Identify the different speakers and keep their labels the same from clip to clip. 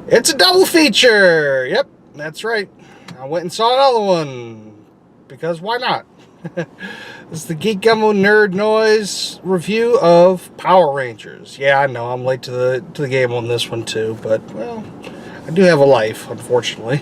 Speaker 1: It's a double feature. Yep, that's right. I went and saw another one because why not? This is the Geek Gumbo Nerd Noise review of Power Rangers. Yeah, I know I'm late to the game on this one too, but well, I do have a life, unfortunately.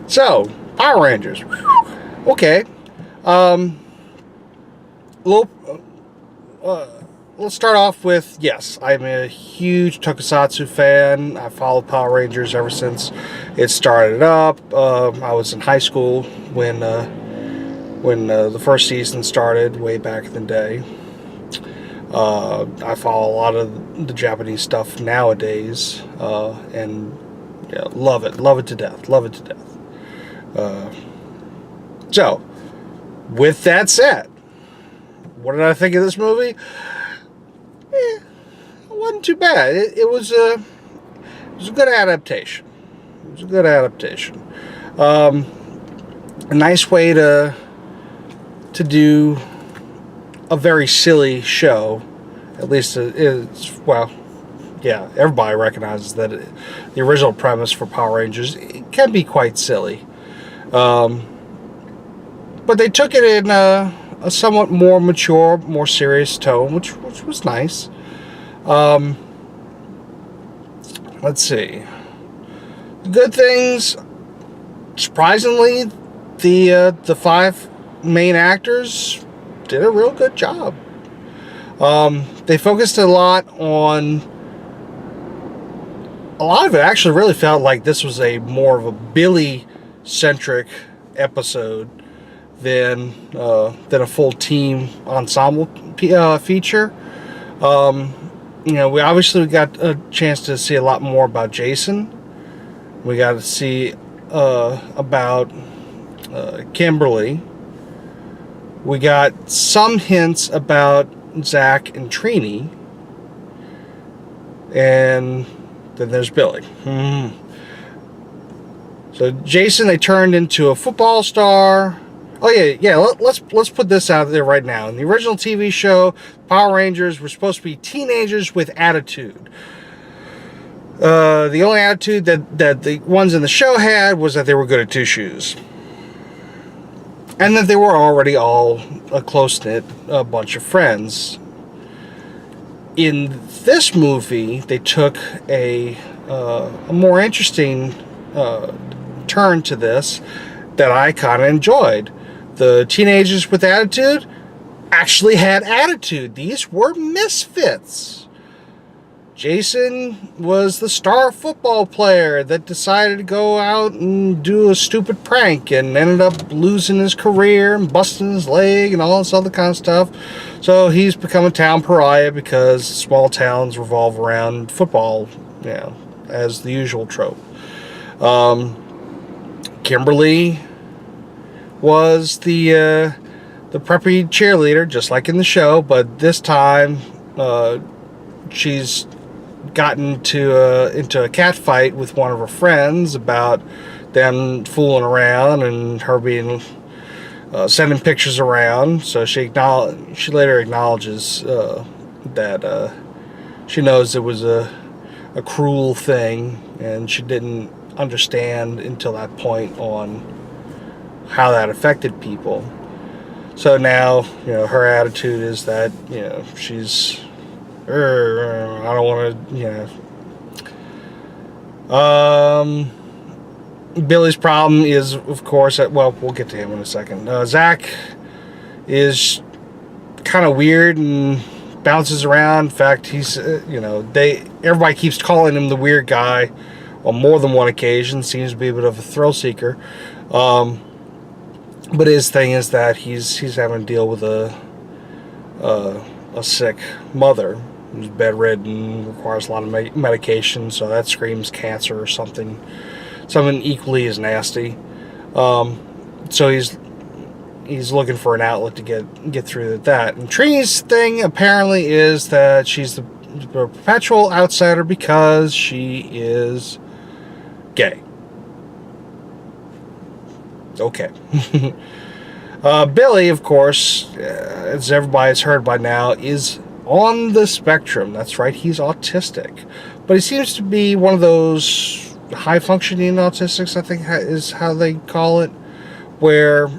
Speaker 1: So Power Rangers. Okay. Little. Let's start off with, yes, I'm a huge Tokusatsu fan. I followed Power Rangers ever since it started up. I was in high school when the first season started, way back in the day. I follow a lot of the Japanese stuff nowadays, and yeah, love it to death, love it to death. So, with that said, what did I think of this movie? It wasn't too bad. It was a good adaptation. It was a good adaptation. A nice way to do a very silly show. At least it's, well, yeah, everybody recognizes that the original premise for Power Rangers, it can be quite silly. But they took it in a somewhat more mature, more serious tone, which was nice. Let's see. Good things. Surprisingly, the five main actors did a real good job. They focused a lot on. A lot of it actually really felt like this was a more of a Billy-centric episode than a full team ensemble feature. We obviously got a chance to see a lot more about Jason. We got to see about Kimberly. We got some hints about Zach and Trini. And then there's Billy. So Jason, they turned into a football star. Oh yeah. Let's put this out there right now. In the original TV show, Power Rangers were supposed to be teenagers with attitude. The only attitude that the ones in the show had was that they were good at two shoes, and that they were already all a close-knit bunch of friends. In this movie, they took a more interesting turn to this that I kind of enjoyed. The teenagers with attitude actually had attitude. These were misfits. Jason was the star football player that decided to go out and do a stupid prank and ended up losing his career and busting his leg and all this other kind of stuff. So he's become a town pariah because small towns revolve around football, as the usual trope. Kimberly was the preppy cheerleader, just like in the show, but this time she's gotten into a cat fight with one of her friends about them fooling around and her being sending pictures around. So she later acknowledges that she knows it was a cruel thing, and she didn't understand until that point on how that affected people. So now, her attitude is that, she's, I don't want to, Billy's problem is, of course, we'll get to him in a second. Zach is kind of weird and bounces around. In fact, he's, everybody keeps calling him the weird guy on more than one occasion. Seems to be a bit of a thrill seeker. But his thing is that he's having to deal with a sick mother who's bedridden, requires a lot of medication, so that screams cancer or something equally as nasty. So he's looking for an outlet to get through that. And Trini's thing apparently is that she's the perpetual outsider because she is gay. Okay. Billy, of course, as everybody's heard by now, is on the spectrum. That's right, he's autistic. But he seems to be one of those high-functioning autistics, I think is how they call it, where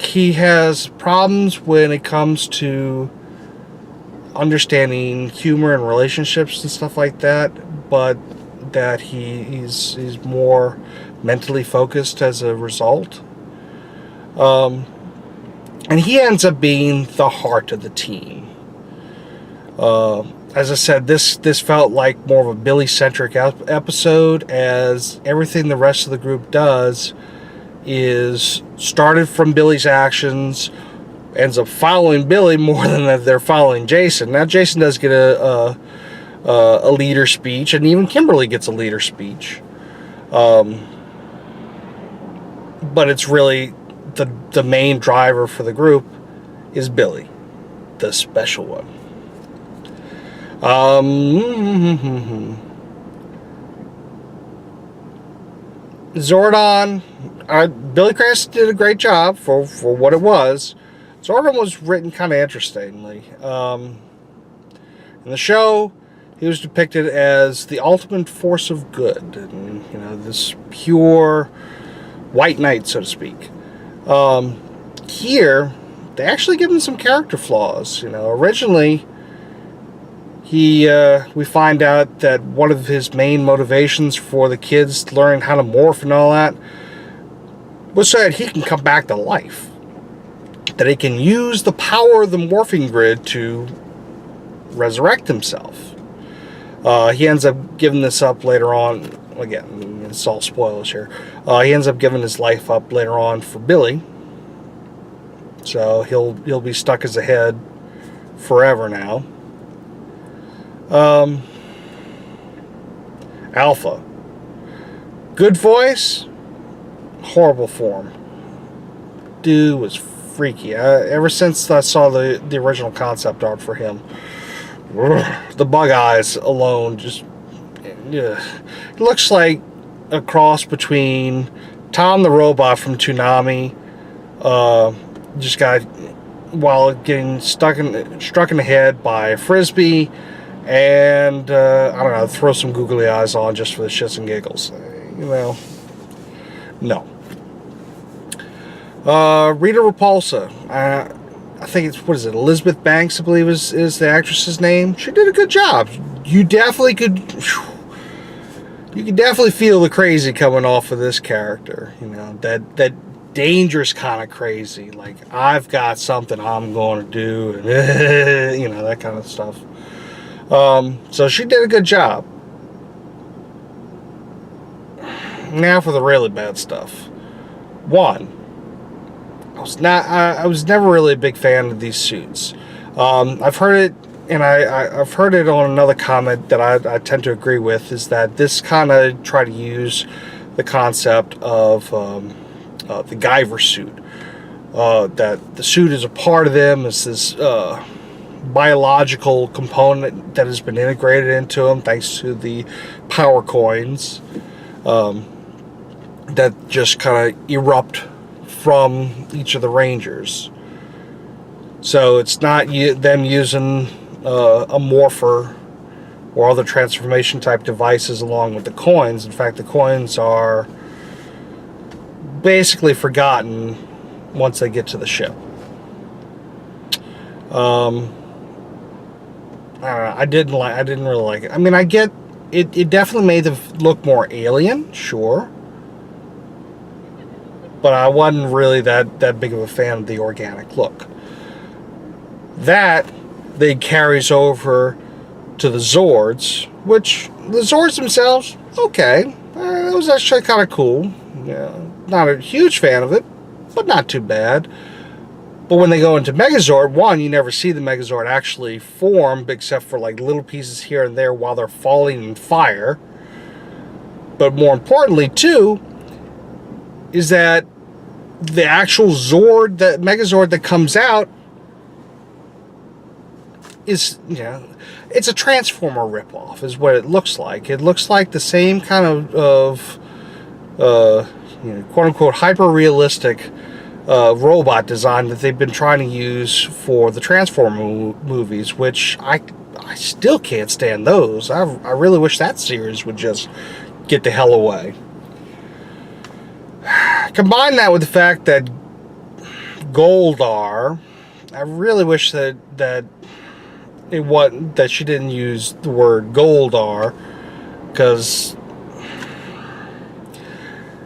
Speaker 1: he has problems when it comes to understanding humor and relationships and stuff like that, but that he's more mentally focused as a result. And he ends up being the heart of the team. As I said, this felt like more of a Billy-centric episode, as everything the rest of the group does is started from Billy's actions, ends up following Billy more than that they're following Jason. Now, Jason does get a leader speech, and even Kimberly gets a leader speech. But it's really the main driver for the group is Billy, the special one. Zordon, Billy Cranston did a great job for what it was. Zordon was written kind of interestingly. In the show, he was depicted as the ultimate force of good, and this pure white knight, so to speak. Here, they actually give him some character flaws. Originally, we find out that one of his main motivations for the kids learning how to morph and all that was so that he can come back to life. That he can use the power of the morphing grid to resurrect himself. He ends up giving this up later on. Again, it's all spoilers here. He ends up giving his life up later on for Billy. So he'll be stuck as a head forever now. Alpha. Good voice, horrible form. Dude was freaky. Ever since I saw the original concept art for him, the bug eyes alone just... It looks like a cross between Tom the Robot from Toonami, just got, while getting struck in the head by a frisbee, and I don't know, throw some googly eyes on just for the shits and giggles. No. Rita Repulsa. I think it's, what is it, Elizabeth Banks, I believe is the actress's name. She did a good job. You could definitely feel the crazy coming off of this character. That dangerous kind of crazy. Like, I've got something I'm going to do. And, that kind of stuff. So she did a good job. Now for the really bad stuff. One, I was never really a big fan of these suits. I've heard it, and I've heard it on another comment that I tend to agree with, is that this kind of try to use the concept of the Guyver suit. That the suit is a part of them, it's this biological component that has been integrated into them thanks to the power coins that just kind of erupt from each of the Rangers. So it's not them using a morpher or other transformation type devices along with the coins. In fact, the coins are basically forgotten once they get to the ship. I didn't really like it. I mean, I get it. It definitely made them look more alien, sure, but I wasn't really that big of a fan of the organic look. That then carries over to the Zords, which the Zords themselves, okay, it was actually kind of cool. Yeah, not a huge fan of it, but not too bad. But when they go into Megazord, one, you never see the Megazord actually form, except for like little pieces here and there while they're falling in fire. But more importantly, two, is that the actual Zord, the Megazord that comes out, is, it's a Transformer ripoff, is what it looks like. It looks like the same kind of quote-unquote hyper-realistic robot design that they've been trying to use for the Transformer movies, which I I still can't stand those. I really wish that series would just get the hell away. Combine that with the fact that Goldar, I really wish that she didn't use the word Goldar, because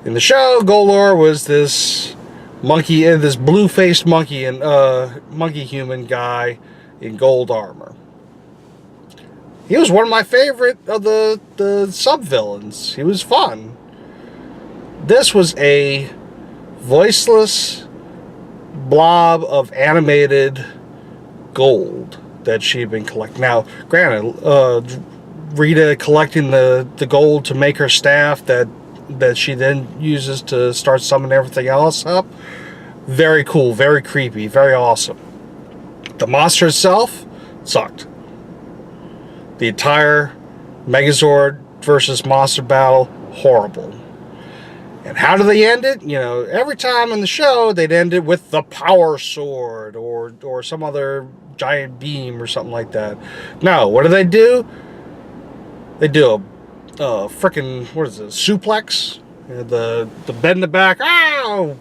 Speaker 1: in the show, Goldar was this monkey, this blue-faced monkey and monkey human guy in gold armor. He was one of my favorite of the sub-villains. He was fun. This was a voiceless blob of animated gold that she'd been collecting. Now, granted, Rita collecting the gold to make her staff that she then uses to start summoning everything else up. Very cool, very creepy, very awesome. The monster itself sucked. The entire Megazord versus monster battle, horrible. And how do they end it? You know, every time in the show, they'd end it with the Power Sword or some other giant beam or something like that. No, what do? They do a frickin', what is it, suplex? You know, the bend in the back,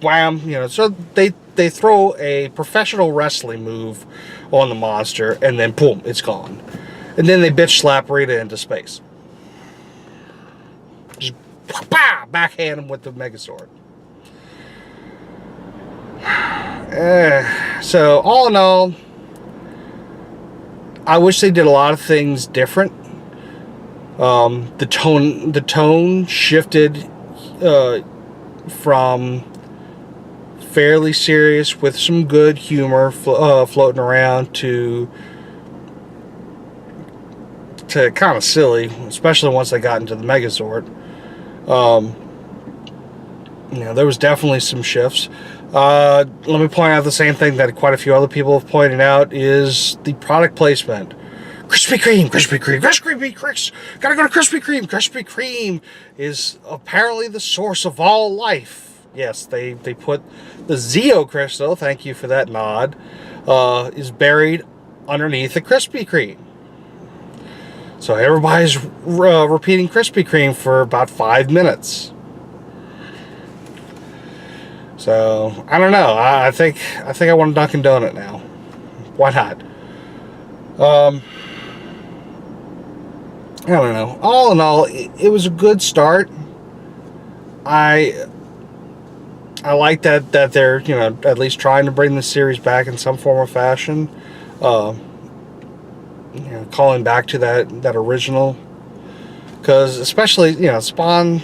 Speaker 1: wham, you know, so they throw a professional wrestling move on the monster, and then boom, it's gone. And then they bitch slap Rita into space. Just backhand him with the Megazord. So all in all, I wish they did a lot of things different. The tone shifted from fairly serious with some good humor floating around to kind of silly, especially once they got into the Megazord. You know, there was definitely some shifts. Let me point out the same thing that quite a few other people have pointed out is the product placement. Krispy Kreme, Krispy Kreme, Krispy Kreme, gotta go to Krispy Kreme. Krispy Kreme is apparently the source of all life. Yes, they put the Zeo crystal, thank you for that nod, is buried underneath the Krispy Kreme. So everybody's repeating Krispy Kreme for about 5 minutes. So I don't know. I think I want a Dunkin' Donut now. Why not? I don't know. All in all, it was a good start. I like that they're, you know, at least trying to bring the series back in some form or fashion. You know, calling back to that original, because especially, you know, Spawn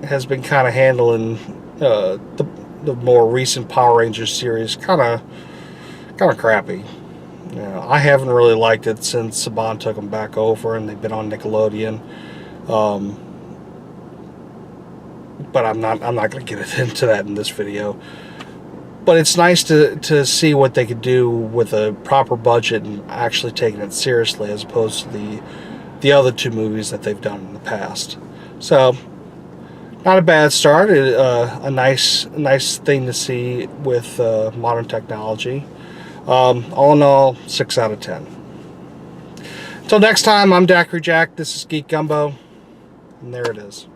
Speaker 1: has been kind of handling the more recent Power Rangers series kind of crappy. You know, I haven't really liked it since Saban took them back over and they've been on Nickelodeon. But I'm not going to get into that in this video. But it's nice to see what they could do with a proper budget and actually taking it seriously, as opposed to the other two movies that they've done in the past. So, not a bad start. A nice thing to see with modern technology. All in all, 6 out of 10. Until next time, I'm Daiquiri Jack. This is Geek Gumbo, and there it is.